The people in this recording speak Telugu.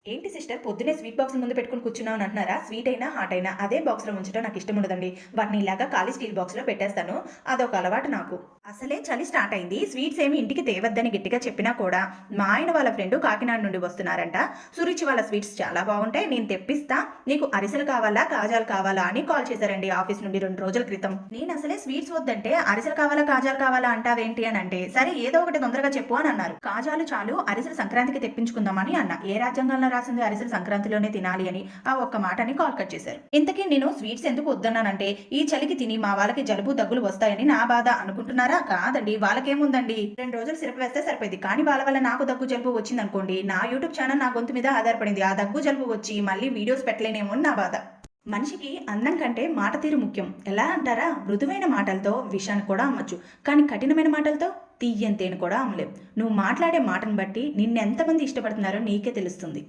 ఏంటి సిస్టర్ పొద్దున్నే స్వీట్ బాక్స్ ముందు పెట్టుకొని కూర్చున్నావు అని అంటున్నారా? స్వీట్ అయినా, హాట్ అయినా అదే బాక్స్‌లో ఉంచడం నాకు ఇష్టం ఉండదండి. వాటిని ఇలాగా ఖాళీ స్టీల్ బాక్స్‌లో పెట్టేస్తాను. అదొక అలవాటు నాకు. అసలే చలి స్టార్ట్ అయింది. స్వీట్స్ ఏమి ఇంటికి తేవద్దని గట్టిగా చెప్పినా కూడా, మా ఆయన వాళ్ళ ఫ్రెండ్ కాకినాడ నుండి వస్తున్నారంట. సురుచి వాళ్ళ స్వీట్స్ చాలా బాగుంటాయి. నేను తెప్పిస్తా. నీకు అరిసెలు కావాలా? కాజాలు కావాలా? అని కాల్ చేశారండి ఆఫీస్ నుండి 2 రోజుల క్రితం. నేను అసలే స్వీట్స్ వద్దంటే అరిసెలు కావాలా? కాజాలు కావాలా అంటావేంటి అని అంటే, సరే ఏదో ఒకటి తొందరగా చెప్పు అని అన్నారు. కాజాలు చాలు అరిసెలు సంక్రాంతికి తెప్పించుకుందామని అన్నా. ఏ రాజ్యాంగంలో రాసింది అరిసెలు సంక్రాంతిలోనే తినాలి అని ఆ ఒక్క మాటని కాల్ కట్ చేశారు. ఇంతకీ నేను స్వీట్స్ ఎందుకు వద్దన్నానంటే ఈ చలికి తిని మా వాళ్ళకి జలుబు దగ్గులు వస్తాయని నా బాధ అనుకుంటున్నారా? కాదండి, వాళ్ళకేముందండి 2 రోజులు సిరప్ వేస్తే సరిపోయింది. కానీ వాళ్ళ వల్ల నాకు దగ్గు జలుబు వచ్చింది అనుకోండి, నా యూట్యూబ్ ఛానల్ నా గొంతు మీద ఆధారపడింది. ఆ దగ్గు జలుబు వచ్చి మళ్ళీ వీడియోస్ పెట్టలేనేమో అని నా బాధ. మనిషికి అందం కంటే మాట తీరు ముఖ్యం. ఎలా అంటారా? మృదువైన మాటలతో విషాన్ని కూడా అమ్మచ్చు. కానీ కఠినమైన మాటలతో తీయ్యంతేను కూడా అమ్మలేం. నువ్వు మాట్లాడే మాటను బట్టి నిన్నెంతమంది ఇష్టపడుతున్నారో నీకే తెలుస్తుంది.